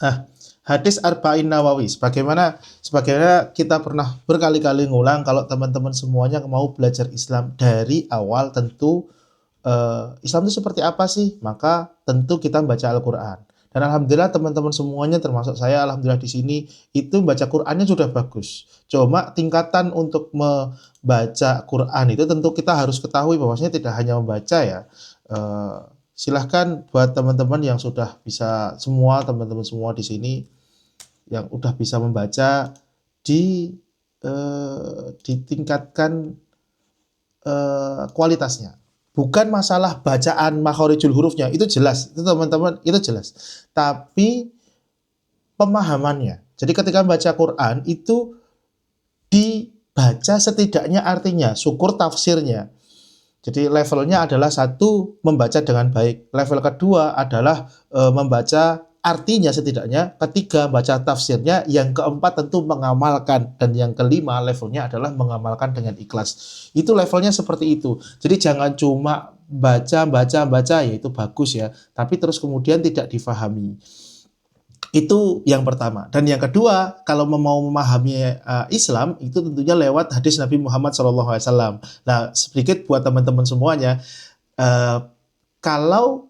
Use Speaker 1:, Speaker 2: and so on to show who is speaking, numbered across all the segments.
Speaker 1: Nah, hadis Arba'in Nawawi, sebagaimana kita pernah berkali-kali ngulang, kalau teman-teman semuanya mau belajar Islam dari awal, tentu Islam itu seperti apa sih? Maka tentu kita baca Al-Quran. Dan alhamdulillah teman-teman semuanya termasuk saya, alhamdulillah di sini itu baca Qurannya sudah bagus. Cuma tingkatan untuk membaca Quran itu tentu kita harus ketahui bahwasanya tidak hanya membaca ya. Eh, Silahkan buat teman-teman yang sudah bisa semua, teman-teman semua di sini yang udah bisa membaca di ditingkatkan kualitasnya. Bukan masalah bacaan makhorijul hurufnya, itu jelas, itu teman-teman, itu jelas. Tapi pemahamannya. Jadi ketika baca Quran itu dibaca setidaknya artinya, syukur tafsirnya. Jadi levelnya adalah satu, membaca dengan baik. Level kedua adalah membaca artinya setidaknya. Ketiga, baca tafsirnya. Yang keempat tentu mengamalkan. Dan yang kelima levelnya adalah mengamalkan dengan ikhlas. Itu levelnya seperti itu. Jadi jangan cuma baca, ya itu bagus ya. Tapi terus kemudian tidak difahami. Itu yang pertama. Dan yang kedua, kalau mau memahami Islam, itu tentunya lewat hadis Nabi Muhammad SAW. Nah, sedikit buat teman-teman semuanya, kalau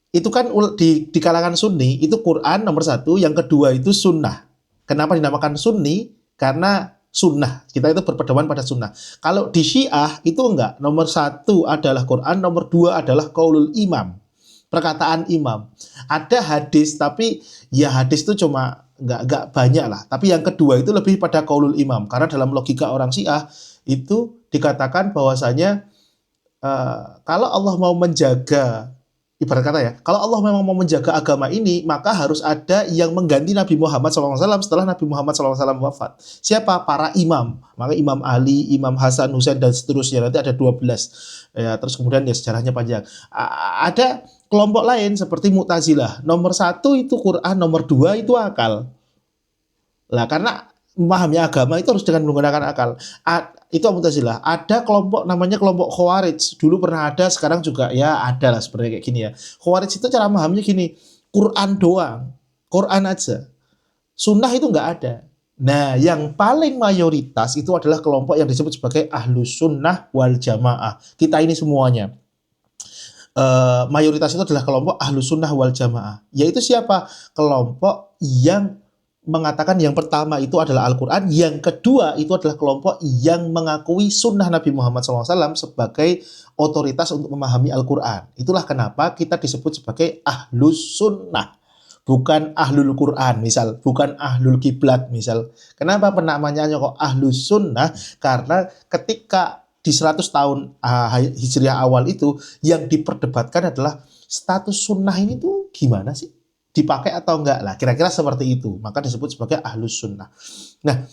Speaker 1: itu kan di kalangan Sunni, itu Quran nomor satu, yang kedua itu Sunnah. Kenapa dinamakan Sunni? Karena Sunnah, kita itu berpedoman pada Sunnah. Kalau di Syiah, itu enggak. Nomor satu adalah Quran, nomor dua adalah Qaulul Imam, perkataan imam. Ada hadis, tapi ya hadis itu cuma nggak banyak lah. Tapi yang kedua itu lebih pada qaulul imam, karena dalam logika orang Syiah itu dikatakan bahwasanya kalau Allah mau menjaga, ibarat kata ya, kalau Allah memang mau menjaga agama ini, maka harus ada yang mengganti Nabi Muhammad SAW setelah Nabi Muhammad SAW wafat. Siapa? Para imam. Maka Imam Ali, Imam Hasan, Husain, dan seterusnya. Nanti ada 12. Ya, terus kemudian ya sejarahnya panjang. Ada kelompok lain seperti Mu'tazilah. Nomor satu itu Quran, nomor dua itu akal. Lah karena memahami agama itu harus dengan menggunakan akal. Itu Mu'tazilah. Ada kelompok namanya kelompok Khawarij. Dulu pernah ada, sekarang juga ya ada lah sebenarnya kayak gini ya. Khawarij itu cara memahaminya gini, Quran doang, Quran aja. Sunnah itu nggak ada. Nah, yang paling mayoritas itu adalah kelompok yang disebut sebagai Ahlus Sunnah wal Jamaah. Kita ini semuanya. Mayoritas itu adalah kelompok Ahlus Sunnah wal Jamaah. Yaitu siapa? Kelompok yang mengatakan yang pertama itu adalah Al-Quran, yang kedua itu adalah kelompok yang mengakui sunnah Nabi Muhammad SAW sebagai otoritas untuk memahami Al-Quran. Itulah kenapa kita disebut sebagai Ahlus Sunnah, bukan Ahlul Quran misal, bukan Ahlul Kiblat misal. Kenapa penamaannya kok Ahlus Sunnah? Karena ketika di 100 tahun Hijriah awal itu yang diperdebatkan adalah status sunnah ini tuh gimana sih? Dipakai atau enggak lah, kira-kira seperti itu, maka disebut sebagai Ahlus Sunnah. Nah,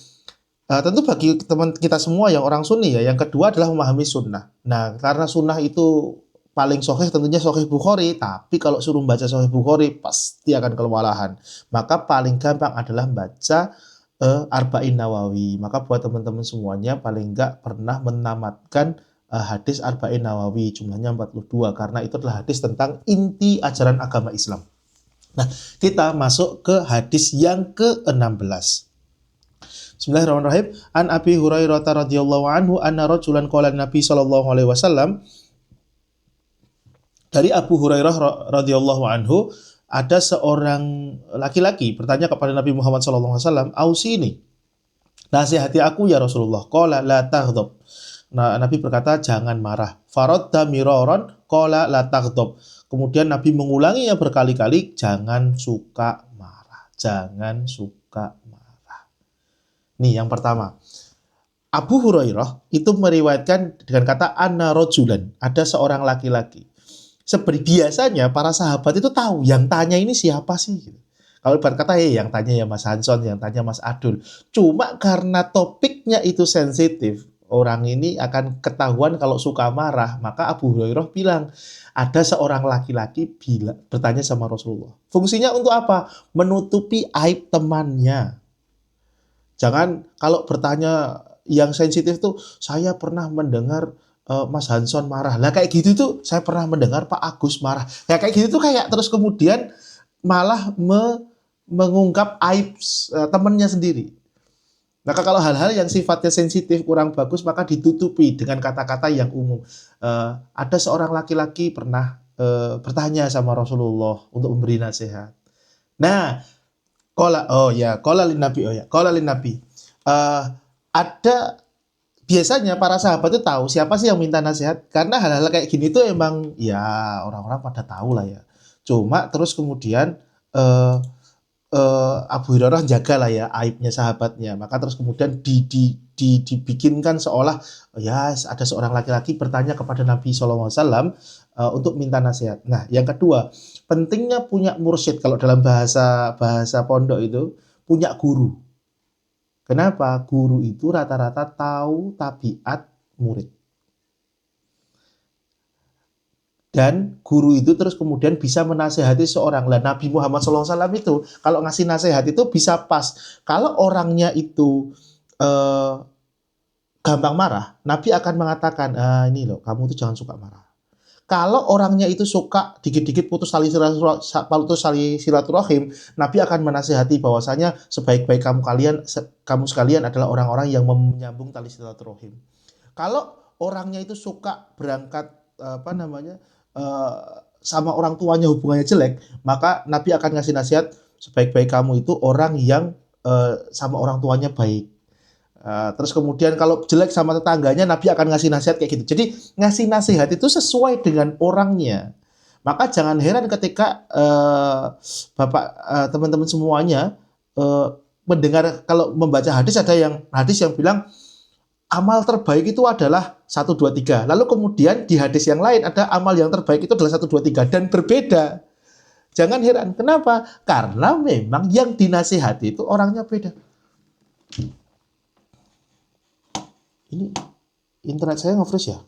Speaker 1: tentu bagi teman kita semua yang orang Sunni ya, yang kedua adalah memahami sunnah. Nah, karena sunnah itu paling sahih tentunya Sahih Bukhari, tapi kalau suruh baca Sahih Bukhari pasti akan kewalahan. Maka paling gampang adalah baca Arba'in Nawawi. Maka buat teman-teman semuanya paling enggak pernah menamatkan hadis Arba'in Nawawi, jumlahnya 42, karena itu adalah hadis tentang inti ajaran agama Islam. Nah, kita masuk ke hadis yang ke-16. Bismillahirrahmanirrahim. An Abi Hurairah radhiyallahu anhu anna rajulan qala Nabi sallallahu alaihi wasallam. Dari Abu Hurairah radhiyallahu anhu, ada seorang laki-laki bertanya kepada Nabi Muhammad sallallahu alaihi wasallam, "Ausini, nasihati aku ya Rasulullah." Qala la taghdab. Nah, Nabi berkata, jangan marah. Faradda miraran qala la taghdab. Kemudian Nabi mengulanginya berkali-kali, jangan suka marah. Jangan suka marah. Nih yang pertama. Abu Hurairah itu meriwayatkan dengan kata anna rajulan, ada seorang laki-laki. Seperti biasanya para sahabat itu tahu yang tanya ini siapa sih. Kalau berkata yang tanya ya Mas Hanson, yang tanya Mas Adul. Cuma karena topiknya itu sensitif, orang ini akan ketahuan kalau suka marah, maka Abu Hurairah bilang, ada seorang laki-laki bertanya sama Rasulullah. Fungsinya untuk apa? Menutupi aib temannya. Jangan kalau bertanya yang sensitif tuh, saya pernah mendengar Mas Hanson marah. Lah kayak gitu tuh, saya pernah mendengar Pak Agus marah. Ya kayak gitu tuh kayak terus kemudian malah mengungkap aib temannya sendiri. Maka kalau hal-hal yang sifatnya sensitif, kurang bagus, maka ditutupi dengan kata-kata yang umum. Ada seorang laki-laki pernah bertanya sama Rasulullah untuk memberi nasihat. Nah, kola lin nabi, Eh, ada biasanya para sahabat itu tahu siapa sih yang minta nasihat, karena hal-hal kayak gini tuh emang ya orang-orang pada tahu lah ya. Cuma terus kemudian eh, Abu Hurairah jaga lah ya aibnya sahabatnya. Maka terus kemudian dibikinkan seolah ya ada seorang laki-laki bertanya kepada Nabi SAW untuk minta nasihat. Nah, yang kedua, pentingnya punya mursyid. Kalau dalam bahasa bahasa pondok itu punya guru. Kenapa? Guru itu rata-rata tahu tabiat murid. Dan guru itu terus kemudian bisa menasehati seorang. Lah Nabi Muhammad SAW itu kalau ngasih nasihat itu bisa pas. Kalau orangnya itu eh, gampang marah, Nabi akan mengatakan, ini loh, kamu tuh jangan suka marah. Kalau orangnya itu suka dikit-dikit putus tali silaturahim, Nabi akan menasehati bahwasanya sebaik-baik kamu sekalian adalah orang-orang yang menyambung tali silaturahim. Kalau orangnya itu suka berangkat uh, sama orang tuanya hubungannya jelek, maka Nabi akan ngasih nasihat sebaik-baik kamu itu orang yang sama orang tuanya baik. Terus kemudian kalau jelek sama tetangganya, Nabi akan ngasih nasihat kayak gitu. Jadi ngasih nasihat itu sesuai dengan orangnya. Maka jangan heran ketika teman-teman semuanya mendengar kalau membaca hadis yang bilang amal terbaik itu adalah 1, 2, 3. Lalu kemudian di hadis yang lain ada amal yang terbaik itu adalah 1, 2, 3 dan berbeda. Jangan heran. Kenapa? Karena memang yang dinasihati itu orangnya beda. Ini internet saya nge-freeze ya.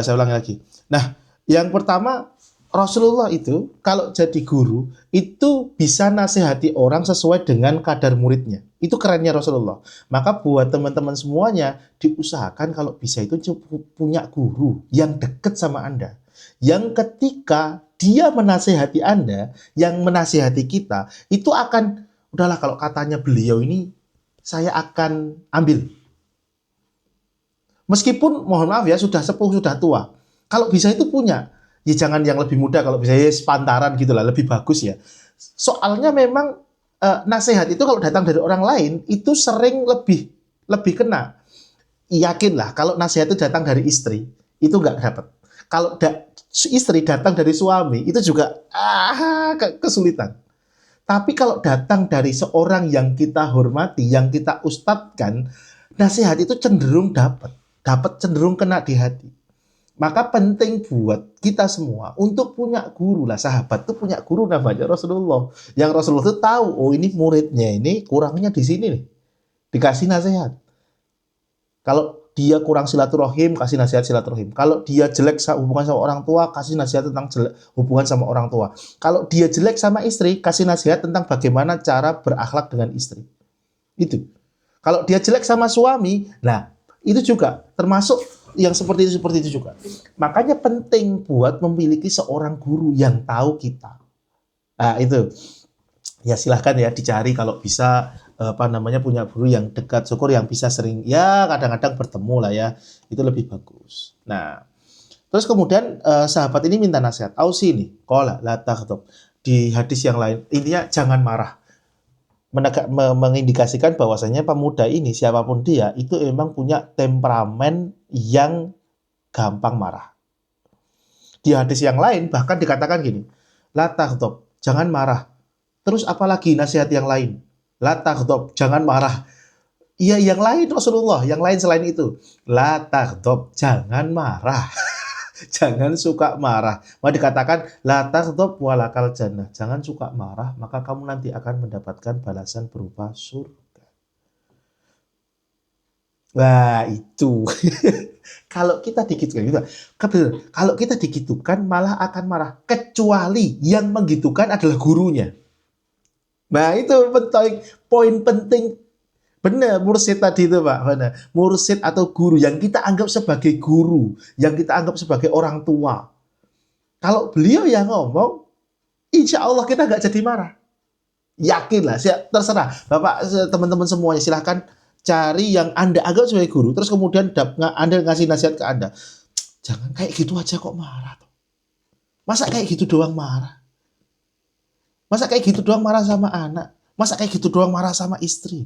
Speaker 1: Saya ulangi lagi. Nah, yang pertama Rasulullah itu kalau jadi guru itu bisa nasihati orang sesuai dengan kadar muridnya. Itu kerennya Rasulullah. Maka buat teman-teman semuanya diusahakan kalau bisa itu punya guru yang dekat sama Anda. Yang ketika dia menasihati Anda, yang menasihati kita, itu akan udahlah kalau katanya beliau ini saya akan ambil. Meskipun mohon maaf ya sudah sepuh, sudah tua. Kalau bisa itu punya. Ya jangan yang lebih muda, kalau bisa ya sepantaran gitu lah, lebih bagus ya. Soalnya memang nasihat itu kalau datang dari orang lain itu sering lebih kena. Yakinlah kalau nasihat itu datang dari istri, itu nggak dapat. Kalau istri datang dari suami, itu juga kesulitan. Tapi kalau datang dari seorang yang kita hormati, yang kita ustadkan, nasihat itu cenderung dapat cenderung kena di hati. Maka penting buat kita semua untuk punya guru lah. Sahabat tuh punya guru namanya Rasulullah. Yang Rasulullah tuh tahu, oh ini muridnya ini kurangnya di sini nih. Dikasih nasihat. Kalau dia kurang silaturahim, kasih nasihat silaturahim. Kalau dia jelek hubungan sama orang tua, kasih nasihat tentang hubungan sama orang tua. Kalau dia jelek sama istri, kasih nasihat tentang bagaimana cara berakhlak dengan istri. Itu. Kalau dia jelek sama suami, nah itu juga termasuk yang seperti itu juga. Makanya penting buat memiliki seorang guru yang tahu kita. Nah, itu. Ya silahkan ya dicari kalau bisa punya guru yang dekat, syukur yang bisa sering ya kadang-kadang bertemu lah ya. Itu lebih bagus. Nah, terus kemudian sahabat ini minta nasihat. Ausi nih, qala la taghdab. Di hadis yang lain, intinya jangan marah. Mengindikasikan bahwasanya pemuda ini siapapun dia itu memang punya temperamen yang gampang marah. Di hadis yang lain bahkan dikatakan gini, la taghdab, jangan marah. Terus apalagi nasihat yang lain? La taghdab, jangan marah. Iya yang lain Rasulullah, yang lain selain itu. La taghdab, jangan marah. Jangan suka marah. Maka dikatakan la taghdab walakal jannah. Jangan suka marah, maka kamu nanti akan mendapatkan balasan berupa surga. Wah, itu. Kalau kita digitukan gitu. Kalau kita digitukan malah akan marah, kecuali yang menggitukan adalah gurunya. Nah, itu poin penting. Benar, mursyid tadi itu Pak. Benar. Mursyid atau guru yang kita anggap sebagai guru, yang kita anggap sebagai orang tua. Kalau beliau yang ngomong, insya Allah kita nggak jadi marah. Yakin lah, terserah. Bapak, teman-teman semuanya silahkan cari yang Anda anggap sebagai guru, terus kemudian Anda ngasih nasihat ke Anda. Jangan kayak gitu aja kok marah. Masa kayak gitu doang marah? Masa kayak gitu doang marah sama anak? Masa kayak gitu doang marah sama istri?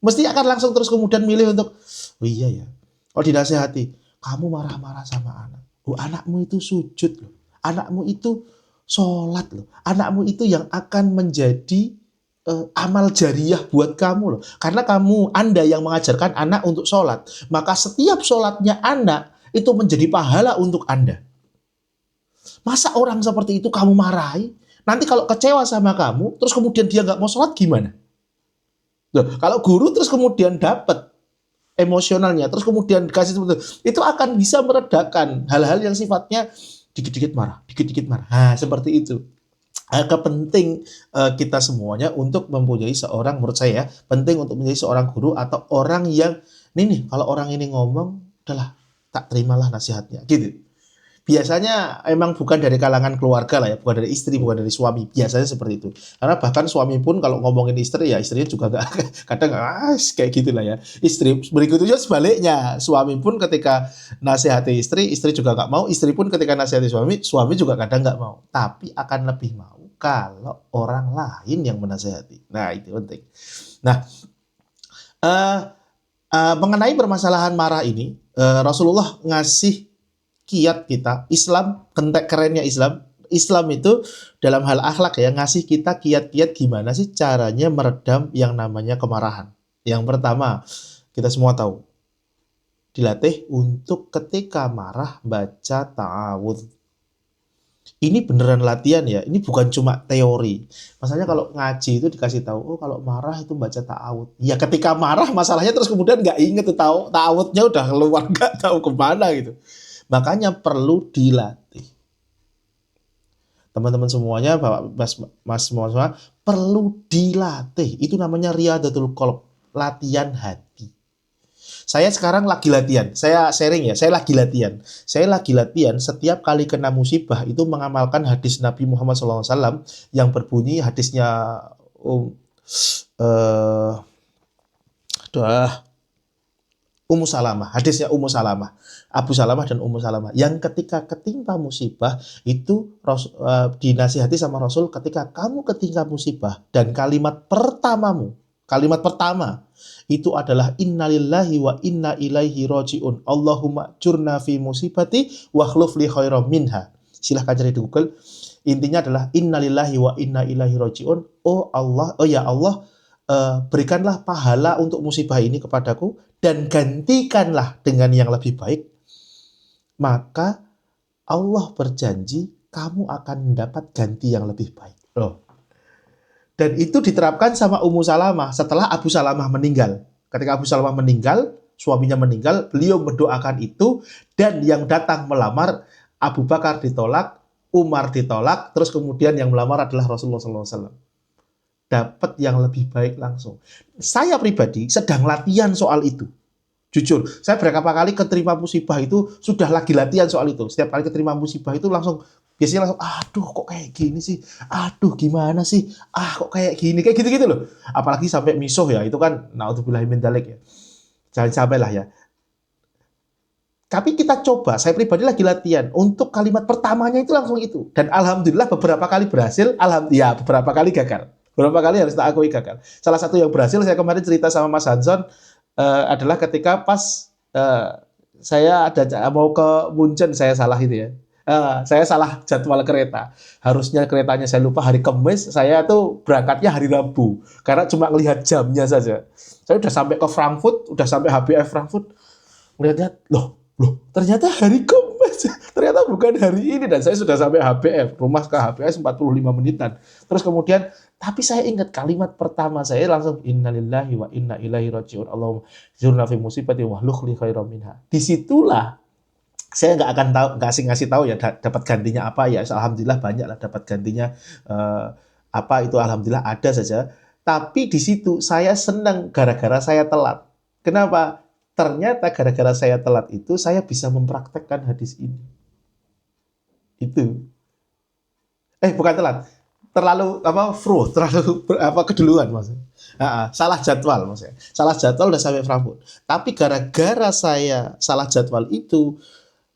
Speaker 1: Mesti akan langsung terus kemudian milih untuk, oh iya ya, kalau dinasehati, kamu marah-marah sama anak. Oh, anakmu itu sujud loh. Anakmu itu sholat loh. Anakmu itu yang akan menjadi amal jariah buat kamu loh. Karena Anda yang mengajarkan anak untuk sholat, maka setiap sholatnya anak itu menjadi pahala untuk Anda. Masa orang seperti itu kamu marahi? Nanti kalau kecewa sama kamu, terus kemudian dia nggak mau sholat gimana? Loh, kalau guru terus kemudian dapat emosionalnya, terus kemudian dikasih seperti itu akan bisa meredakan hal-hal yang sifatnya dikit-dikit marah, dikit-dikit marah. Nah, seperti itu. Agak penting kita semuanya untuk mempunyai seorang, menurut saya ya, penting untuk menjadi seorang guru atau orang yang ini nih, kalau orang ini ngomong, udahlah, tak terimalah nasihatnya, gitu. Biasanya emang bukan dari kalangan keluarga lah ya, bukan dari istri, bukan dari suami. Biasanya seperti itu. Karena bahkan suami pun kalau ngomongin istri, ya istrinya juga gak, kadang kayak gitu lah ya. Istri berikutnya sebaliknya. Suami pun ketika nasihati istri, istri juga gak mau. Istri pun ketika nasihati suami, suami juga kadang gak mau. Tapi akan lebih mau kalau orang lain yang menasihati. Nah, itu penting. Nah, mengenai permasalahan marah ini, Rasulullah ngasih kiat kita. Islam, kerennya Islam itu dalam hal akhlak ya, ngasih kita kiat-kiat gimana sih caranya meredam yang namanya kemarahan. Yang pertama, kita semua tahu, dilatih untuk ketika marah baca ta'awudz. Ini beneran latihan ya, ini bukan cuma teori. Masalahnya kalau ngaji itu dikasih tahu, oh kalau marah itu baca ta'awudz. Ya ketika marah masalahnya terus kemudian nggak inget tuh ta'awudznya udah keluar nggak tahu kemana gitu. Makanya perlu dilatih. Teman-teman semuanya, Bapak, Mas semua perlu dilatih. Itu namanya riyadatul qalb, latihan hati. Saya sekarang lagi latihan. Saya sharing ya, saya lagi latihan. Saya lagi latihan setiap kali kena musibah itu mengamalkan hadis Nabi Muhammad SAW yang berbunyi hadisnya Ummu Salamah, hadisnya Ummu Salamah, Abu Salamah dan Ummu Salamah, yang ketika ketimpa musibah itu dinasihati sama Rasul, ketika kamu ketimpa musibah dan kalimat pertama itu adalah innalillahi wa inna ilaihi rajiun, Allahumma jurna fi musibati wa khluf li khairam minha. Silahkan cari di Google. Intinya adalah innalillahi wa inna ilaihi rajiun. Oh Allah, oh ya Allah, berikanlah pahala untuk musibah ini kepadaku dan gantikanlah dengan yang lebih baik, maka Allah berjanji kamu akan mendapat ganti yang lebih baik. Loh. Dan itu diterapkan sama Ummu Salamah setelah Abu Salamah meninggal. Ketika Abu Salamah meninggal, suaminya meninggal, beliau mendoakan itu, dan yang datang melamar Abu Bakar ditolak, Umar ditolak, terus kemudian yang melamar adalah Rasulullah SAW. Dapat yang lebih baik langsung. Saya pribadi sedang latihan soal itu. Jujur, saya berapa kali keterima musibah itu sudah lagi latihan soal itu. Setiap kali keterima musibah itu biasanya langsung, aduh kok kayak gini sih, aduh gimana sih, kok kayak gini, kayak gitu-gitu loh. Apalagi sampai misuh ya, itu kan naudzubillahi min dzalik ya. Jangan sampai lah ya. Tapi kita coba, saya pribadi lagi latihan. Untuk kalimat pertamanya itu langsung itu. Dan alhamdulillah beberapa kali berhasil, ya beberapa kali gagal. Beberapa kali harus tak akui gagal. Salah satu yang berhasil, saya kemarin cerita sama Mas Hanson, adalah ketika pas saya mau ke Munchen, saya salah itu ya. Saya salah jadwal kereta. Harusnya keretanya saya lupa hari Kamis, saya tuh berangkatnya hari Rabu. Karena cuma melihat jamnya saja. Saya udah sampai ke Frankfurt, udah sampai HBF Frankfurt. Melihat-lihat, loh, ternyata hari Kamis, ternyata bukan hari ini, dan saya sudah sampai HBF, rumah ke HBF 45 menitan. Terus kemudian, tapi saya ingat kalimat pertama saya langsung innalillahi wa inna ilaihi rajiun, Allahumma jurna fi musibati wa hlukh li khairam minha. Disitulah saya nggak akan tahu, ngasih tahu ya dapat gantinya apa ya. Alhamdulillah banyak lah dapat gantinya apa itu, alhamdulillah ada saja. Tapi di situ saya senang gara-gara saya telat. Kenapa? Ternyata gara-gara saya telat itu, saya bisa mempraktekkan hadis ini. Itu. Bukan telat. terlalu keduluan maksudnya. Salah jadwal maksudnya. Salah jadwal udah sampai Frankfurt. Tapi gara-gara saya salah jadwal itu,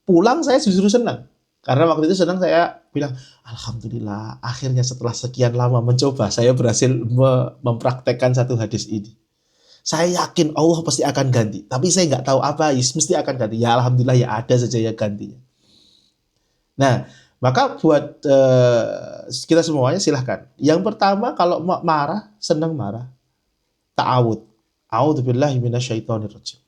Speaker 1: pulang saya justru senang. Karena waktu itu senang, saya bilang, alhamdulillah akhirnya setelah sekian lama mencoba saya berhasil mempraktekkan satu hadis ini. Saya yakin Allah pasti akan ganti, tapi saya nggak tahu apa, mesti akan ganti. Ya alhamdulillah ya ada saja ya gantinya. Nah, maka buat kita semuanya silahkan. Yang pertama, kalau marah, senang marah, ta'awud. A'udzubillahi minasyaitonirrajim.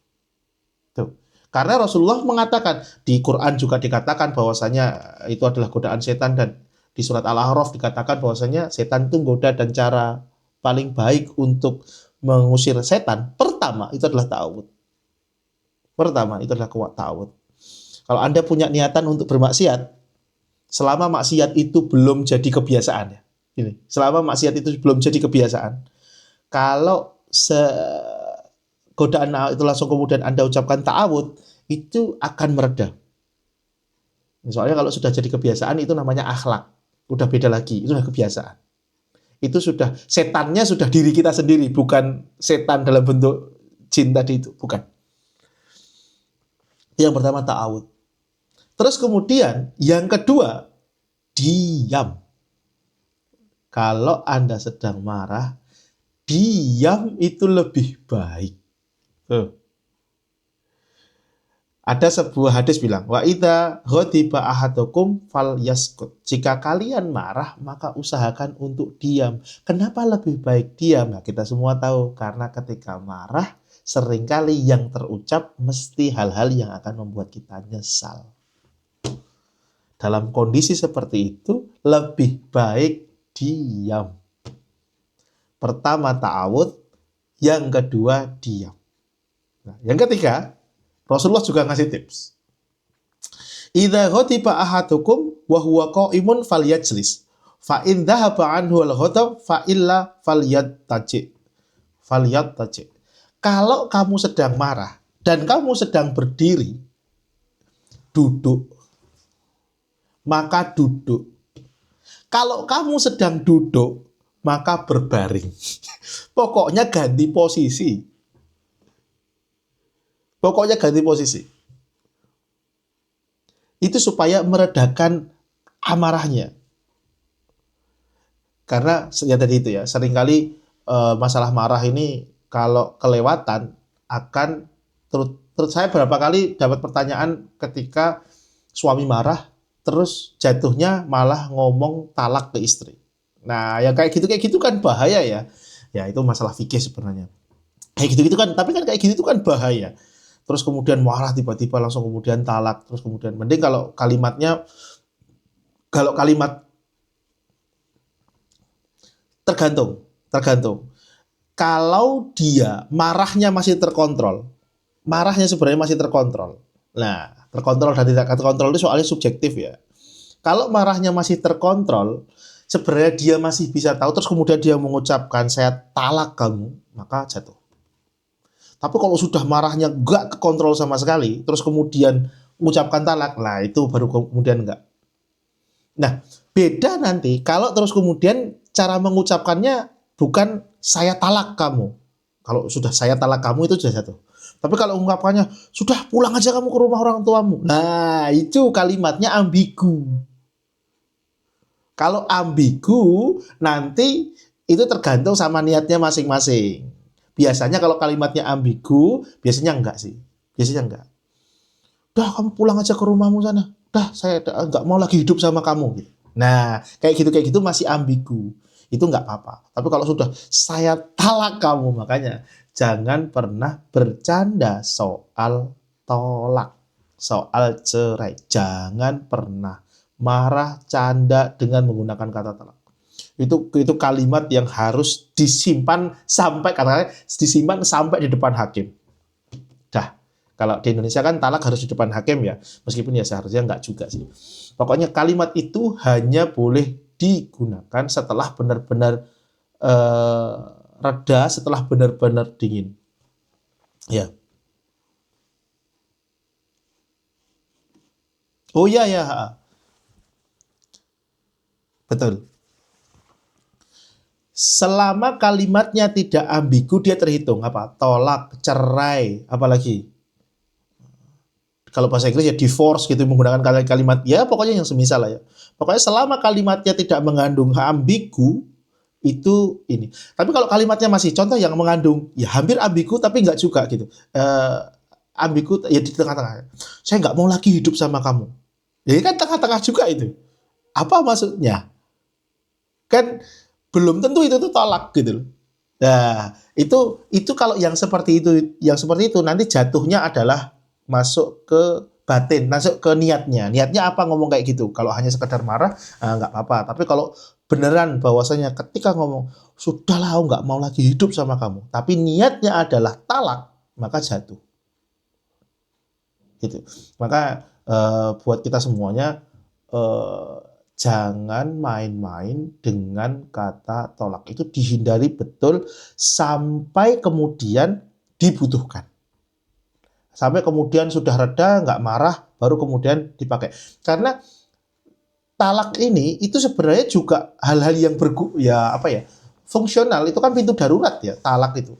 Speaker 1: Tuh. Karena Rasulullah mengatakan, di Quran juga dikatakan bahwasanya itu adalah godaan setan, dan di surat Al-A'raf dikatakan bahwasanya setan itu goda, dan cara paling baik untuk mengusir setan pertama itu adalah ta'awud. Pertama itu adalah ta'awud. Kalau Anda punya niatan untuk bermaksiat, selama maksiat itu belum jadi kebiasaan ya. Ini, selama maksiat itu belum jadi kebiasaan, kalau godaan itu langsung kemudian Anda ucapkan ta'awud, itu akan mereda. Soalnya kalau sudah jadi kebiasaan itu namanya akhlak. Udah beda lagi, itu sudah kebiasaan. Itu sudah, setannya sudah diri kita sendiri, bukan setan dalam bentuk jin tadi itu, bukan. Yang pertama ta'awud. Terus kemudian yang kedua, diam. Kalau Anda sedang marah, diam itu lebih baik. Ada sebuah hadis bilang, wa idza ghadiba ahadukum falyaskut. Jika kalian marah, maka usahakan untuk diam. Kenapa lebih baik diam? Nah, kita semua tahu, karena ketika marah, seringkali yang terucap mesti hal-hal yang akan membuat kita nyesal. Dalam kondisi seperti itu, lebih baik diam. Pertama ta'awud, yang kedua diam. Nah, yang ketiga, Rasulullah juga ngasih tips. Idza ghadiba ahadukum wa huwa qa'imun falyajlis. Fa in dhahaba anhu al-ghadab fa illa falyattaji. Kalau kamu sedang marah dan kamu sedang berdiri, duduk, maka duduk. Kalau kamu sedang duduk, maka berbaring. Pokoknya ganti posisi. Itu supaya meredakan amarahnya. Karena ya tadi itu ya, seringkali masalah marah ini kalau kelewatan akan terus saya berapa kali dapat pertanyaan ketika suami marah terus jatuhnya malah ngomong talak ke istri. Nah, yang kayak gitu kan bahaya ya. Ya itu masalah fikih sebenarnya. Kayak gitu kan, tapi kan kayak gitu kan bahaya. Terus kemudian marah tiba-tiba langsung kemudian talak, terus kemudian mending kalau kalimat tergantung. Kalau dia marahnya masih terkontrol, marahnya sebenarnya masih terkontrol. Nah, terkontrol dan tidak terkontrol itu soalnya subjektif ya. Kalau marahnya masih terkontrol, sebenarnya dia masih bisa tahu, terus kemudian dia mengucapkan saya talak kamu, maka jatuh. Tapi kalau sudah marahnya nggak kekontrol sama sekali, terus kemudian mengucapkan talak, nah itu baru kemudian nggak. Nah, beda nanti kalau terus kemudian cara mengucapkannya bukan saya talak kamu. Kalau sudah saya talak kamu itu sudah jatuh. Tapi kalau ungkapannya sudah pulang aja kamu ke rumah orang tuamu. Nah, itu kalimatnya ambigu. Kalau ambigu nanti itu tergantung sama niatnya masing-masing. Biasanya kalau kalimatnya ambigu, biasanya enggak sih. Biasanya enggak. Udah kamu pulang aja ke rumahmu sana. Udah saya enggak mau lagi hidup sama kamu. Nah, kayak gitu masih ambigu. Itu enggak apa-apa. Tapi kalau sudah saya talak kamu, makanya jangan pernah bercanda soal tolak, soal cerai. Jangan pernah marah, canda dengan menggunakan kata talak. Itu kalimat yang harus disimpan sampai di depan hakim. Dah, kalau di Indonesia kan talak harus di depan hakim ya, meskipun ya seharusnya enggak juga sih. Pokoknya kalimat itu hanya boleh digunakan setelah benar-benar reda, setelah benar-benar dingin. Ya. Oh iya ya, betul. Selama kalimatnya tidak ambigu, dia terhitung apa? Tolak, cerai, apalagi kalau bahasa Inggris ya divorce gitu, menggunakan kalimat ya pokoknya yang semisal lah ya. Pokoknya selama kalimatnya tidak mengandung ambigu itu ini. Tapi kalau kalimatnya masih contoh yang mengandung ya hampir ambigu tapi nggak juga gitu. Ambigu ya di tengah-tengah. Saya nggak mau lagi hidup sama kamu. Ya kan tengah-tengah juga itu. Apa maksudnya? Kan belum tentu itu tuh tolak gitu loh. Nah, itu kalau yang seperti itu nanti jatuhnya adalah masuk ke batin, masuk ke niatnya. Niatnya apa ngomong kayak gitu? Kalau hanya sekedar marah, nggak apa-apa. Tapi kalau beneran bahwasanya ketika ngomong, sudahlah aku nggak mau lagi hidup sama kamu, tapi niatnya adalah talak, maka jatuh. Gitu. Maka buat kita semuanya eh, jangan main-main dengan kata tolak. Itu dihindari betul sampai kemudian dibutuhkan. Sampai kemudian sudah reda, nggak marah, baru kemudian dipakai. Karena talak ini itu sebenarnya juga hal-hal yang fungsional. Itu kan pintu darurat ya, talak itu.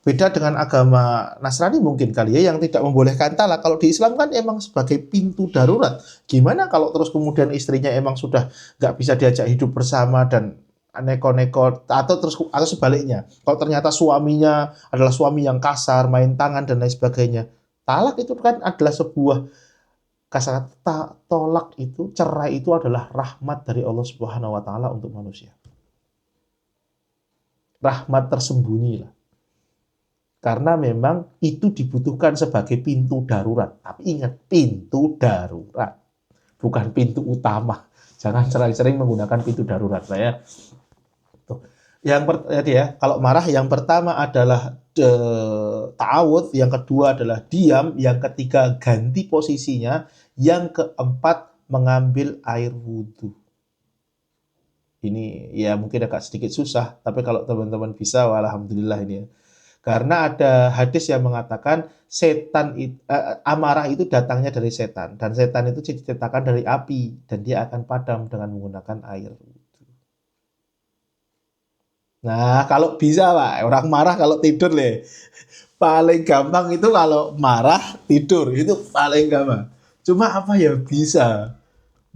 Speaker 1: Beda dengan agama Nasrani mungkin kali ya yang tidak membolehkan talak. Kalau di Islam kan emang sebagai pintu darurat. Gimana kalau terus kemudian istrinya emang sudah nggak bisa diajak hidup bersama dan neko-neko atau sebaliknya. Kalau ternyata suaminya adalah suami yang kasar, main tangan dan lain sebagainya. Talak itu kan adalah sebuah kata tolak itu, cerai itu adalah rahmat dari Allah Subhanahu wa taala untuk manusia. Rahmat tersembunyi lah. Karena memang itu dibutuhkan sebagai pintu darurat. Tapi ingat, pintu darurat. Bukan pintu utama. Jangan sering-sering menggunakan pintu darurat. Saya. Kalau marah, yang pertama adalah ta'awudz, yang kedua adalah diam, yang ketiga ganti posisinya, yang keempat mengambil air wudhu. Ini ya mungkin agak sedikit susah, tapi kalau teman-teman bisa, alhamdulillah ini ya. Karena ada hadis yang mengatakan amarah itu datangnya dari setan dan setan itu diciptakan dari api dan dia akan padam dengan menggunakan air. Nah, kalau bisa Pak, orang marah kalau tidur le. Paling gampang itu kalau marah tidur, itu paling gampang. Cuma apa ya bisa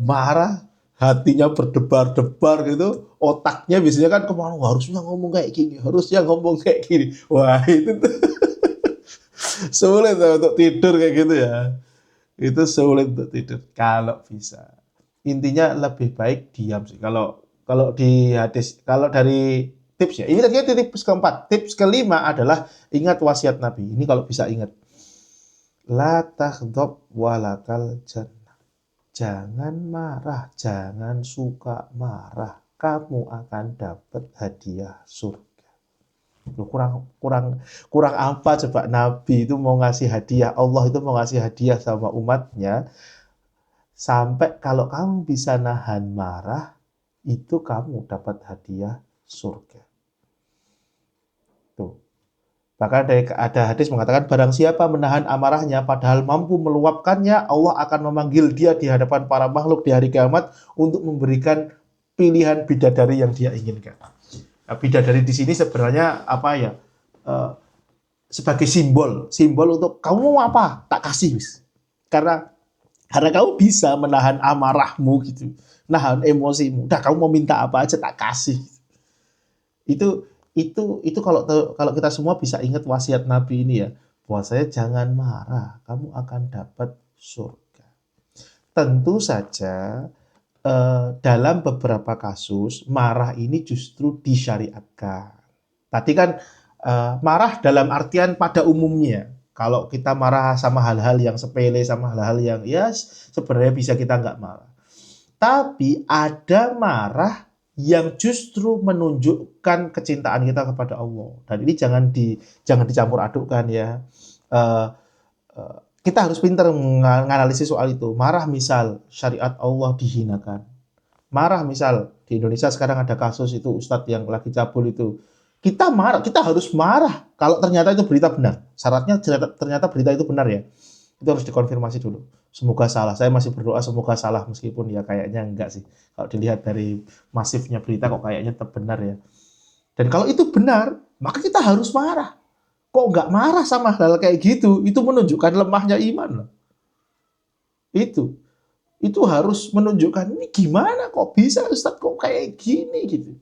Speaker 1: marah hatinya berdebar-debar gitu, otaknya biasanya kan kemana harusnya ngomong kayak gini, harusnya ngomong kayak gini. Wah, itu tuh sulit untuk tidur kayak gitu ya. Itu sulit untuk tidur kalau bisa. Intinya lebih baik diam sih. Kalau kalau di hadis, kalau dari tips ya. Ini tadi tips keempat. Tips kelima adalah ingat wasiat Nabi. Ini kalau bisa ingat. La taghdab walakal jannah. Jangan marah, jangan suka marah. Kamu akan dapat hadiah surga. Kurang apa coba Nabi itu mau ngasih hadiah, Allah itu mau ngasih hadiah sama umatnya, sampai kalau kamu bisa nahan marah, itu kamu dapat hadiah surga. Tuh. Bahkan ada hadis mengatakan barang siapa menahan amarahnya padahal mampu meluapkannya, Allah akan memanggil dia di hadapan para makhluk di hari kiamat untuk memberikan pilihan bidadari yang dia inginkan. Bidadari di sini sebenarnya apa ya? Sebagai simbol untuk kamu mau apa? Tak kasih, wis. Karena kamu bisa menahan amarahmu gitu, nahan emosimu. Udah kamu mau minta apa aja tak kasih. Itu kalau kita semua bisa ingat wasiat Nabi ini ya, bahwasanya jangan marah, kamu akan dapat surga. Tentu saja dalam beberapa kasus marah ini justru disyariatkan. Tadi kan marah dalam artian pada umumnya. Kalau kita marah sama hal-hal yang sepele, sama hal-hal yang ya sebenarnya bisa kita nggak marah. Tapi ada marah yang justru menunjukkan kecintaan kita kepada Allah. Dan ini jangan dicampur adukkan ya. Kita harus pintar menganalisis soal itu. Marah misal syariat Allah dihinakan. Marah misal di Indonesia sekarang ada kasus itu ustadz yang lagi cabul itu. Kita marah, kita harus marah kalau ternyata itu berita benar. Syaratnya ternyata berita itu benar ya. Itu harus dikonfirmasi dulu. Semoga salah. Saya masih berdoa semoga salah meskipun ya kayaknya enggak sih. Kalau dilihat dari masifnya berita kok kayaknya tetap benar ya. Dan kalau itu benar, maka kita harus marah. Kok nggak marah sama hal kayak gitu? Itu menunjukkan lemahnya iman loh. Itu harus menunjukkan ini gimana kok bisa Ustadz kok kayak gini gitu.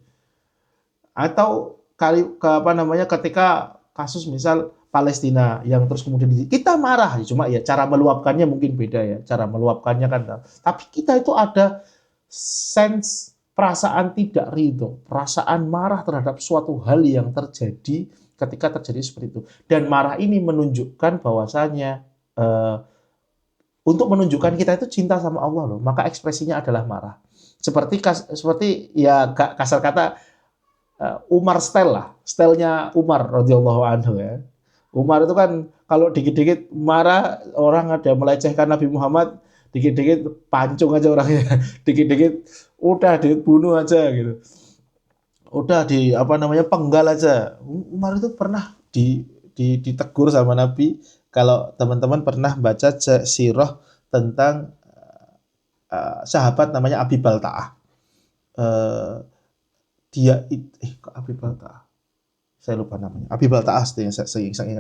Speaker 1: Atau ketika kasus misal Palestina yang terus kemudian kita marah, cuma ya cara meluapkannya mungkin beda ya, cara meluapkannya kan. Tapi kita itu ada sense perasaan tidak ridho, perasaan marah terhadap suatu hal yang terjadi ketika terjadi seperti itu. Dan marah ini menunjukkan bahwasanya untuk menunjukkan kita itu cinta sama Allah loh, maka ekspresinya adalah marah. Seperti ya kasar kata Umar style lah, stylenya Umar radhiyallahu anhu ya. Umar itu kan kalau dikit-dikit marah orang ada melecehkan Nabi Muhammad, dikit-dikit pancung aja orangnya, dikit-dikit udah dibunuh aja gitu, udah penggal aja. Umar itu pernah ditegur sama Nabi. Kalau teman-teman pernah baca sirah tentang sahabat namanya Abi Balta'ah. Uh, Abi Balta'ah, saya lupa namanya. Abi Balta'ah seingat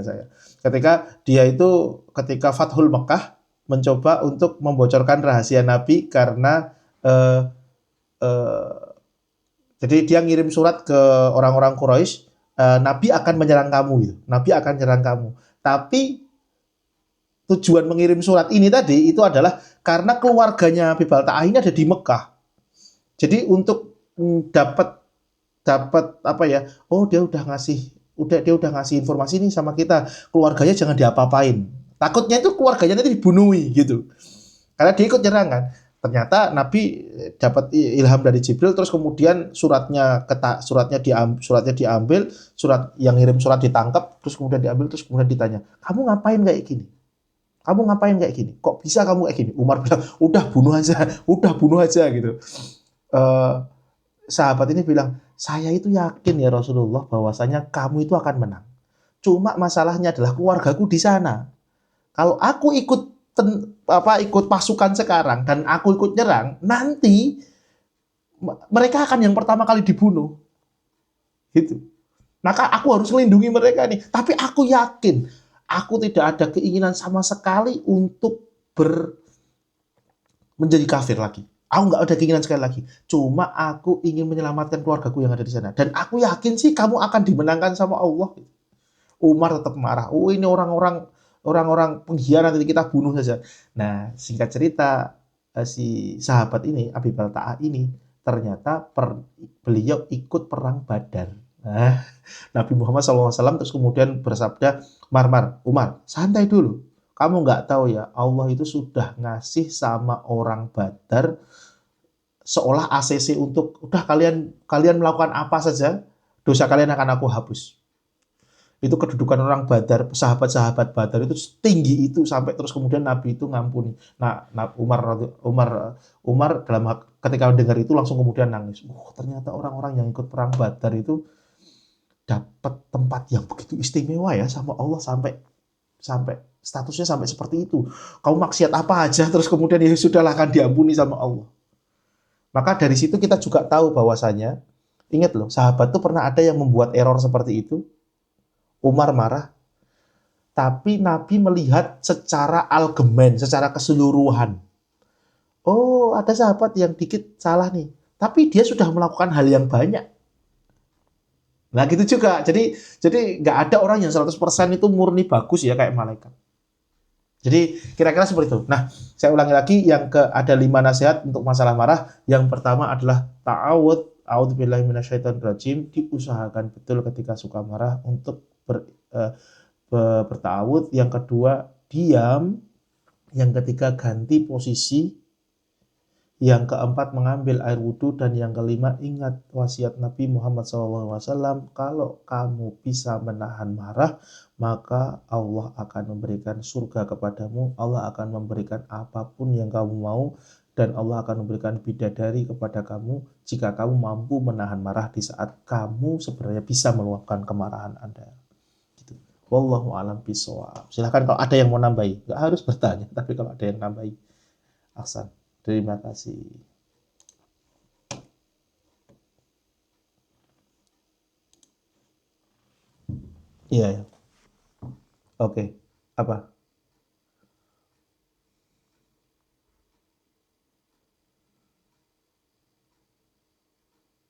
Speaker 1: saya. Ketika Fathul Mekah mencoba untuk membocorkan rahasia Nabi karena jadi dia ngirim surat ke orang-orang Quraisy, Nabi akan menyerang kamu gitu. Nabi akan menyerang kamu. Tapi tujuan mengirim surat ini tadi itu adalah karena keluarganya Abi Balta'ah ini ada di Mekah. Jadi untuk dapat dia udah ngasih informasi nih sama kita, keluarganya jangan diapa-apain. Takutnya itu keluarganya nanti dibunuhi gitu. Karena dia ikut nyerang kan. Ternyata Nabi dapat ilham dari Jibril, terus kemudian suratnya diambil, surat yang ngirim surat ditangkap, terus kemudian diambil, terus kemudian ditanya, kamu ngapain kayak gini? Kamu ngapain kayak gini? Kok bisa kamu kayak gini? Umar bilang, udah bunuh aja gitu. Sahabat ini bilang, saya itu yakin ya Rasulullah bahwasanya kamu itu akan menang. Cuma masalahnya adalah keluargaku di sana. Kalau aku ikut pasukan sekarang dan aku ikut nyerang, nanti mereka akan yang pertama kali dibunuh. Gitu. Maka aku harus melindungi mereka nih. Tapi aku yakin, aku tidak ada keinginan sama sekali untuk menjadi kafir lagi. Aku nggak ada keinginan sekali lagi. Cuma aku ingin menyelamatkan keluargaku yang ada di sana. Dan aku yakin sih kamu akan dimenangkan sama Allah. Umar tetap marah. Oh, ini orang-orang pengkhianat, nanti kita bunuh saja. Nah, singkat cerita, si sahabat ini, Abi Balta'ah ini, ternyata beliau ikut perang Badar. Nah, Nabi Muhammad SAW terus kemudian bersabda, Umar, santai dulu. Kamu nggak tahu ya, Allah itu sudah ngasih sama orang Badar seolah ACC untuk udah kalian melakukan apa saja, dosa kalian akan aku hapus. Itu kedudukan orang Badar, sahabat-sahabat Badar itu tinggi itu sampai terus kemudian Nabi itu ngampuni. Nah, Umar ketika mendengar itu langsung kemudian nangis. Ternyata orang-orang yang ikut perang Badar itu dapat tempat yang begitu istimewa ya sama Allah, sampai statusnya sampai seperti itu. Kamu maksiat apa aja terus kemudian ya sudahlah akan diampuni sama Allah. Maka dari situ kita juga tahu bahwasanya, ingat loh, sahabat tuh pernah ada yang membuat error seperti itu. Umar marah, tapi Nabi melihat secara algemen, secara keseluruhan. Oh, ada sahabat yang dikit salah nih, tapi dia sudah melakukan hal yang banyak. Nah, gitu juga. Jadi nggak ada orang yang 100% itu murni bagus ya kayak malaikat. Jadi kira-kira seperti itu. Nah, saya ulangi lagi ada 5 nasihat untuk masalah marah. Yang pertama adalah ta'awud, a'udzubillahi minasyaitonirrajim, diusahakan betul ketika suka marah untuk berta'awud. Yang kedua, diam. Yang ketiga, ganti posisi. Yang keempat, mengambil air wudhu. Dan yang kelima, ingat wasiat Nabi Muhammad SAW, kalau kamu bisa menahan marah, maka Allah akan memberikan surga kepadamu, Allah akan memberikan apapun yang kamu mau, dan Allah akan memberikan bidadari kepada kamu jika kamu mampu menahan marah di saat kamu sebenarnya bisa meluapkan kemarahan Anda. Gitu. Wallahu a'lam bishawab. Silahkan kalau ada yang mau nambahi, nggak harus bertanya, tapi kalau ada yang nambahi, Ahsan. Terima kasih. Iya, ya. Oke. Apa?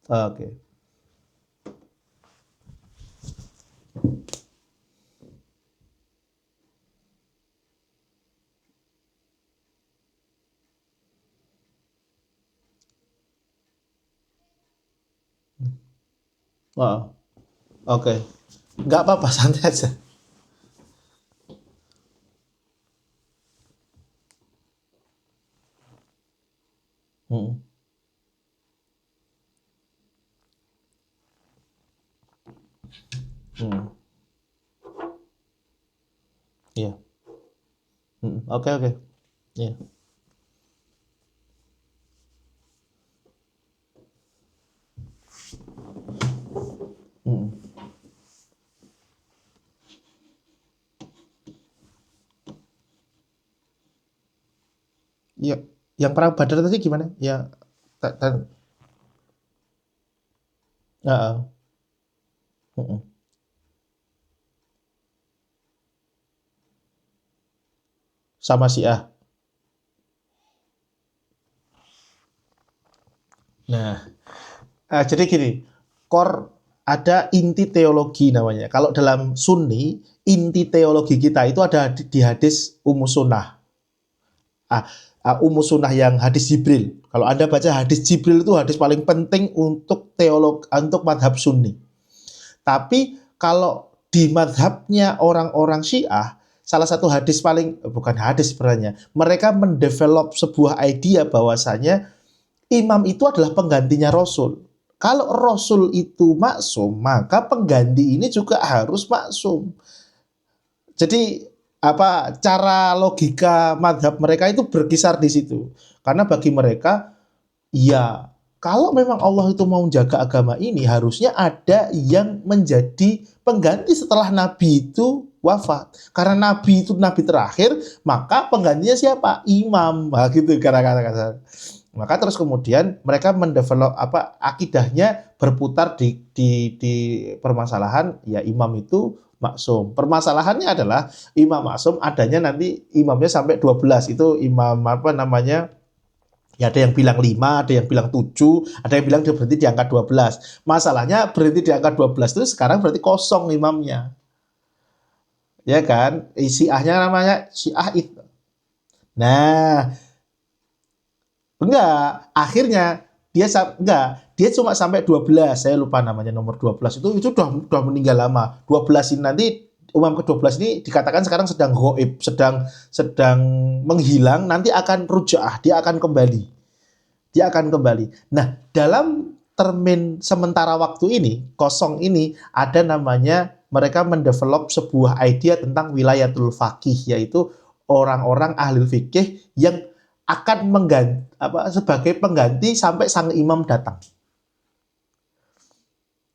Speaker 1: Oke. Oh, oke. Nggak apa-apa, santai aja. Hmm. Hmm. Iya. Hmm. Oke, oke. Iya. Hmm. Iya. Yang perang Badar tadi gimana? Ya, heeh. Hmm. Sama Syiah. Nah, jadi gini, core ada inti teologi namanya. Kalau dalam Sunni, inti teologi kita itu ada di hadis Sunnah. Ah, Sunnah yang hadis Jibril. Kalau Anda baca hadis Jibril itu hadis paling penting untuk untuk madhab Sunni. Tapi kalau di madhabnya orang-orang Syiah, salah satu hadis paling bukan hadis sebenarnya, mereka mendevelop sebuah idea bahwasanya imam itu adalah penggantinya Rasul. Kalau Rasul itu maksum, maka pengganti ini juga harus maksum. Jadi cara logika madhab mereka itu berkisar di situ. Karena bagi mereka, ya kalau memang Allah itu mau jaga agama ini, harusnya ada yang menjadi pengganti setelah Nabi itu wafat. Karena Nabi itu Nabi terakhir, maka penggantinya siapa? Imam. Nah, gitu kata-kata. Maka terus kemudian mereka mendevelop akidahnya berputar di permasalahan ya imam itu maksum. Permasalahannya adalah imam maksum adanya nanti imamnya sampai 12 itu imam ya ada yang bilang 5, ada yang bilang 7, ada yang bilang dia berhenti di angka 12. Masalahnya berhenti di angka 12 itu sekarang berarti kosong imamnya. Ya kan? Syiahnya namanya Syiah itu. Nah, enggak, akhirnya enggak, dia cuma sampai 12. Saya lupa namanya nomor 12 itu udah meninggal lama. 12 ini nanti umam ke-12 ini dikatakan sekarang sedang goib, sedang menghilang, nanti akan rujaah, dia akan kembali. Dia akan kembali. Nah, dalam termin sementara waktu ini, kosong ini ada namanya mereka mendevelop sebuah idea tentang wilayatul faqih, yaitu orang-orang ahli fikih yang akan mengganti sebagai pengganti sampai sang imam datang.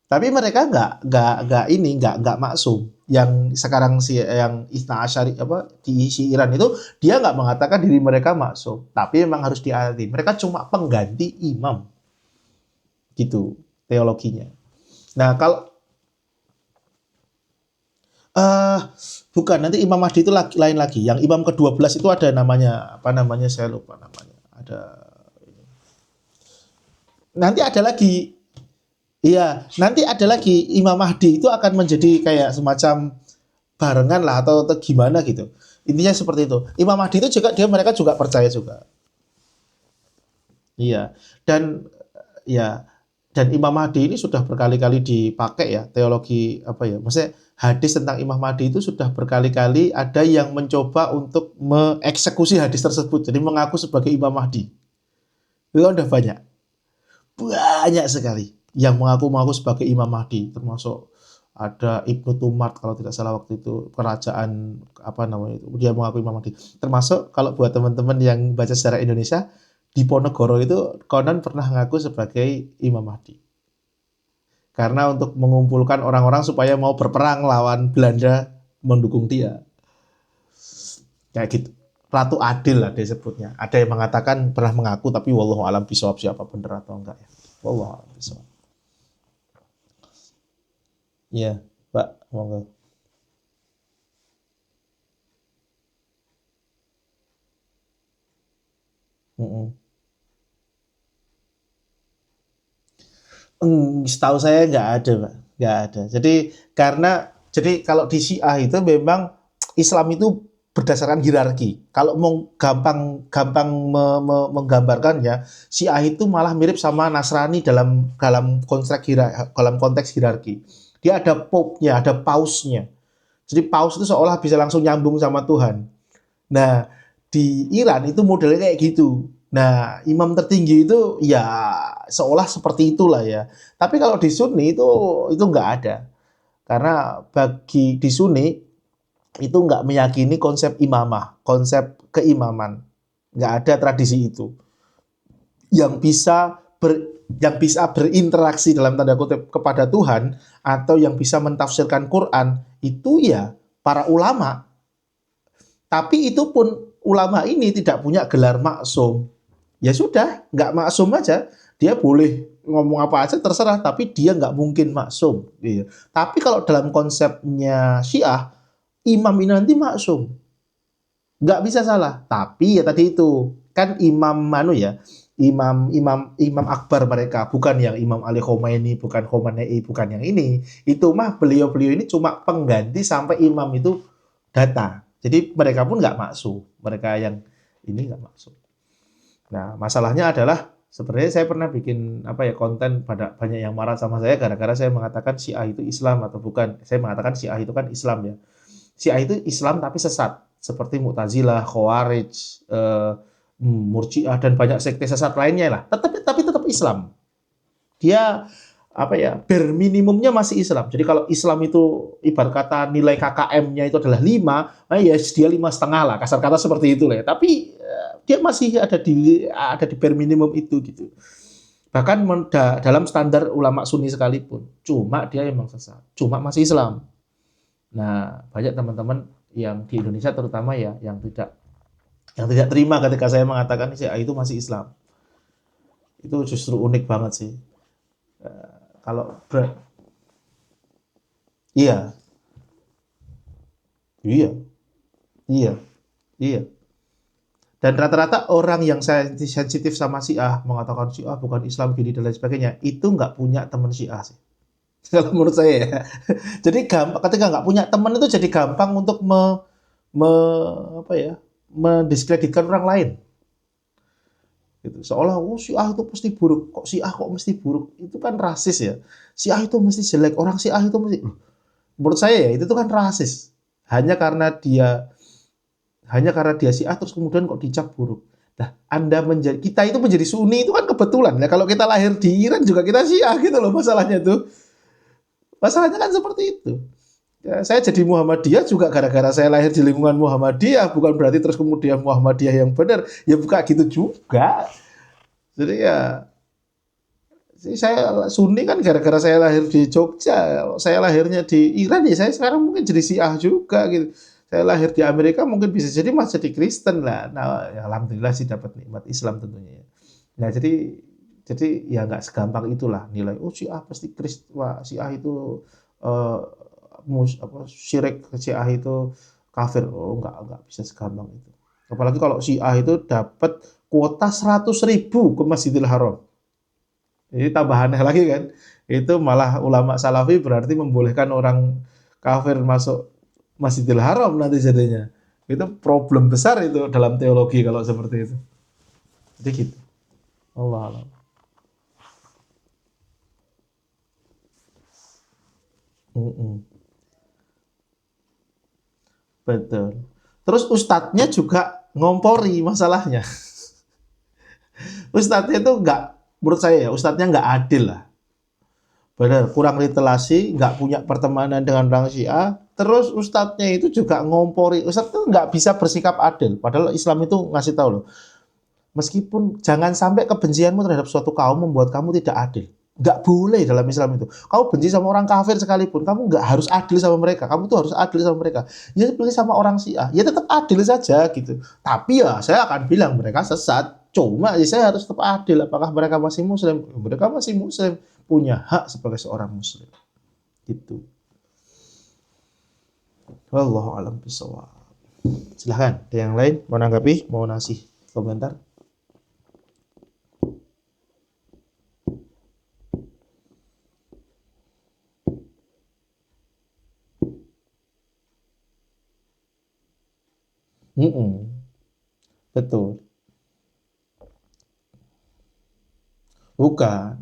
Speaker 1: Tapi mereka nggak maksum. Yang sekarang yang Isna Asyari di Iran itu dia nggak mengatakan diri mereka maksum, tapi memang harus diarti. Mereka cuma pengganti imam gitu teologinya. Nah kalau uh, bukan nanti Imam Mahdi itu lain lagi. Yang Imam ke-12 itu ada namanya saya lupa namanya. Ada nanti ada lagi. Iya, nanti ada lagi Imam Mahdi itu akan menjadi kayak semacam barengan lah atau gimana gitu. Intinya seperti itu. Imam Mahdi itu juga mereka juga percaya juga. Iya. Dan ya dan Imam Mahdi ini sudah berkali-kali dipakai ya teologi maksudnya hadis tentang Imam Mahdi itu sudah berkali-kali ada yang mencoba untuk mengeksekusi hadis tersebut. Jadi mengaku sebagai Imam Mahdi. Itu kan udah banyak. Banyak sekali yang mengaku-ngaku sebagai Imam Mahdi, termasuk ada Ibnu Tumart kalau tidak salah waktu itu kerajaan itu dia mengaku Imam Mahdi. Termasuk kalau buat teman-teman yang baca sejarah Indonesia di Ponorogo itu konon pernah ngaku sebagai Imam Mahdi. Karena untuk mengumpulkan orang-orang supaya mau berperang lawan Belanda mendukung dia. Kayak gitu. Ratu Adil lah disebutnya. Ada yang mengatakan pernah mengaku tapi wallahu alam bisawab siapa benar atau enggak ya. Wallahu alam bisawab. Iya, Pak, monggo. Setahu saya nggak ada, Pak. Nggak ada. Jadi kalau di Syiah itu memang Islam itu berdasarkan hierarki. Kalau mau gampang gampang menggambarkannya, Syiah itu malah mirip sama Nasrani dalam dalam konteks hierarki. Dia ada pope-nya, ada pausnya. Jadi paus itu seolah bisa langsung nyambung sama Tuhan. Nah, di Iran itu modelnya kayak gitu. Nah, imam tertinggi itu ya seolah seperti itulah ya. Tapi kalau di Sunni itu nggak ada. Karena bagi di Sunni itu nggak meyakini konsep imamah, konsep keimaman. Nggak ada tradisi itu. Yang bisa yang bisa berinteraksi dalam tanda kutip kepada Tuhan atau yang bisa mentafsirkan Quran itu ya para ulama. Tapi itu pun ulama ini tidak punya gelar maksum. Ya sudah, nggak maksum aja. Dia boleh ngomong apa aja terserah, tapi dia nggak mungkin maksum. Gitu. Tapi kalau dalam konsepnya Syiah, imam ini nanti maksum. Nggak bisa salah. Tapi ya tadi itu, kan imam manu ya, imam akbar mereka, bukan yang Imam Ali Khomeini, bukan Khomeini, bukan yang ini. Itu mah beliau-beliau ini cuma pengganti sampai imam itu datang. Jadi mereka pun nggak maksum. Mereka yang ini nggak maksum. Nah, masalahnya adalah sebenarnya saya pernah bikin apa ya konten pada banyak yang marah sama saya gara-gara saya mengatakan Syiah itu Islam atau bukan. Saya mengatakan Syiah itu kan Islam ya. Syiah itu Islam tapi sesat seperti Mu'tazilah, Khawarij, Murji'ah dan banyak sekte sesat lainnya lah. Tapi tetap Islam. Dia apa ya berminimumnya masih Islam. Jadi kalau Islam itu ibarat kata nilai KKM-nya itu adalah 5, nah ya dia 5,5 lah, kasar kata seperti itu lah. Tapi dia masih ada di bare minimum itu gitu. Bahkan dalam standar ulama Sunni sekalipun, cuma dia emang sesat, cuma masih Islam. Nah, banyak teman-teman yang di Indonesia terutama ya yang tidak terima ketika saya mengatakan itu masih Islam. Itu justru unik banget sih. Kalau iya, iya, iya, iya. Dan rata-rata orang yang sensitif sama Syiah mengatakan Syiah bukan Islam gini dan lain sebagainya, itu nggak punya teman Syiah sih. Kalau menurut saya ya. Jadi ketika nggak punya teman itu jadi gampang untuk me, apa ya, mendiskreditkan orang lain. Gitu. Seolah Syiah itu pasti buruk. Kok Syiah kok mesti buruk? Itu kan rasis ya. Syiah itu mesti jelek. Orang Syiah itu mesti menurut saya ya itu tuh kan rasis. Hanya karena dia Syiah terus kemudian kok dicap buruk. Nah, kita itu menjadi Sunni itu kan kebetulan. Nah, kalau kita lahir di Iran juga kita Syiah gitu loh masalahnya tuh. Masalahnya kan seperti itu. Ya, saya jadi Muhammadiyah juga gara-gara saya lahir di lingkungan Muhammadiyah, bukan berarti terus kemudian Muhammadiyah yang benar. Ya bukan gitu juga. Jadi ya saya Sunni kan gara-gara saya lahir di Jogja. Kalau saya lahirnya di Iran ya saya sekarang mungkin jadi Syiah juga gitu. Saya lahir di Amerika mungkin bisa jadi masih jadi Kristen lah. Nah, ya alhamdulillah sih dapat nikmat Islam tentunya ya. Nah, jadi ya nggak segampang itulah nilai Syiah pasti Kristen, wah Syiah itu eh, syirik, Syiah itu kafir. Oh, nggak bisa segampang itu. Apalagi kalau Syiah itu dapat kuota 100.000 ke Masjidil Haram. Jadi tambahannya lagi kan, itu malah ulama Salafi berarti membolehkan orang kafir masuk Masjidil Haram nanti jadinya. Itu problem besar itu dalam teologi kalau seperti itu. Jadi gitu. Allah Allah. Betul. Terus ustadznya juga ngompori masalahnya. Ustadznya itu nggak, menurut saya ya, ustadznya nggak adil lah. Benar, kurang literasi, nggak punya pertemanan dengan orang Syiah, terus ustadznya itu juga ngompori. Ustadz itu nggak bisa bersikap adil. Padahal Islam itu ngasih tahu loh, meskipun jangan sampai kebencianmu terhadap suatu kaum membuat kamu tidak adil. Nggak boleh dalam Islam itu. Kamu benci sama orang kafir sekalipun, kamu nggak harus adil sama mereka. Kamu tuh harus adil sama mereka. Ya seperti sama orang Syiah, ya tetap adil saja gitu. Tapi ya saya akan bilang mereka sesat. Cuma ya saya harus tetap adil. Apakah mereka masih Muslim? Mereka masih Muslim, punya hak sebagai seorang Muslim. Gitu. Wallahu a'lam bishawab. Silahkan, ada yang lain mau nanggapi, mau ngasih komentar? Mm-mm, betul. Bukan.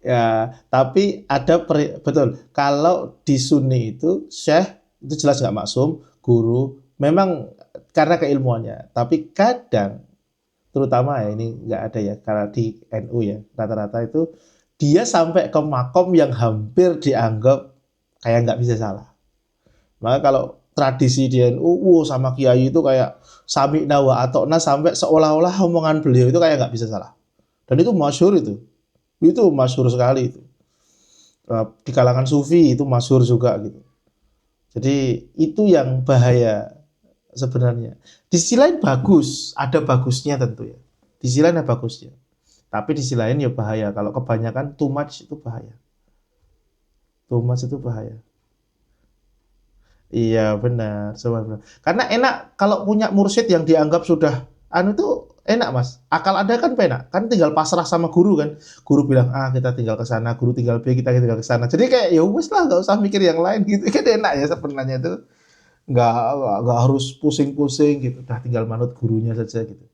Speaker 1: Ya, tapi ada betul. Kalau di Sunni itu syekh itu jelas nggak maksum, guru memang karena keilmuannya. Tapi kadang, terutama ya ini nggak ada ya karena di NU ya rata-rata itu dia sampai ke makom yang hampir dianggap kayak nggak bisa salah. Maka kalau tradisi di NU sama kiai itu kayak sami'na wa atokna sampai seolah-olah omongan beliau itu kayak nggak bisa salah. Dan itu masyhur itu masyhur sekali itu. Di kalangan sufi itu masyhur juga gitu. Jadi itu yang bahaya sebenarnya. Di sisi lain bagus, ada bagusnya tentu ya. Di sisi lain ada bagusnya. Tapi di sisi lain ya bahaya. Kalau kebanyakan too much itu bahaya. Too much itu bahaya. Iya benar, benar. Karena enak kalau punya mursyid yang dianggap sudah anu itu enak mas. Akal ada kan penak, kan tinggal pasrah sama guru kan. Guru bilang A kita tinggal ke sana, guru tinggal B kita tinggal ke sana. Jadi kayak ya wes lah, nggak usah mikir yang lain gitu. Kan enak ya sebenarnya itu. Nggak nggak harus pusing-pusing gitu. Udah tinggal manut gurunya saja gitu.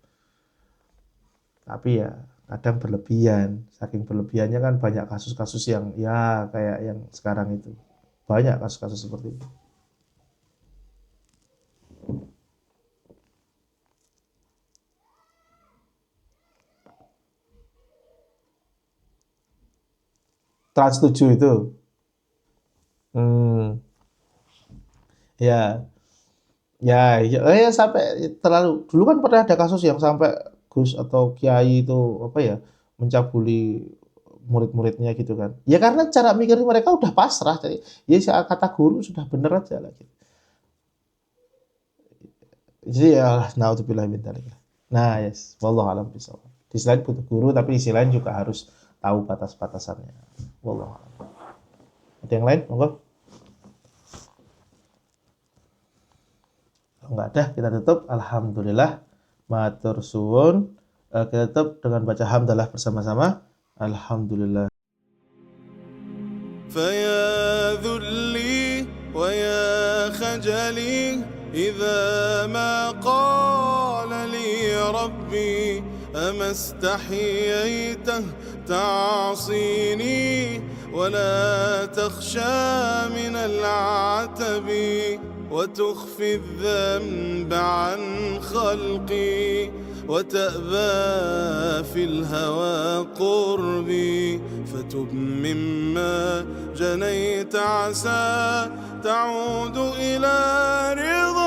Speaker 1: Tapi ya kadang berlebihan. Saking berlebihannya kan banyak kasus-kasus yang ya kayak yang sekarang itu. Banyak kasus-kasus seperti itu. Trans 7 itu. Hmm, ya, ya sampai terlalu. Dulu kan pernah ada kasus yang sampai Gus atau Kiai itu apa ya mencabuli murid-muridnya gitu kan. Ya karena cara mikir mereka udah pasrah. Jadi ya kata guru sudah bener aja lah. Gitu. Jadi ya naudzubillah min dzalik. Nah, yes, wallahu alam bisawab. Di selain butuh guru tapi di sisi lain juga harus tahu batas-batasannya. Wallahu alam. Ada yang lain? Monggo. Kalau nggak ada, kita tutup. Alhamdulillah. Matur suwun. Kita tutup dengan baca hamdalah bersama-sama. Alhamdulillah.
Speaker 2: فيا ذلي ويا خجلي إذا ما قال لي ربي أما استحييته تعصيني ولا تخشى من العتب وتخفي الذنب عن خلقي وتأبى في الهوى قربي فتب مما جنيت عسى تعود إلى رضا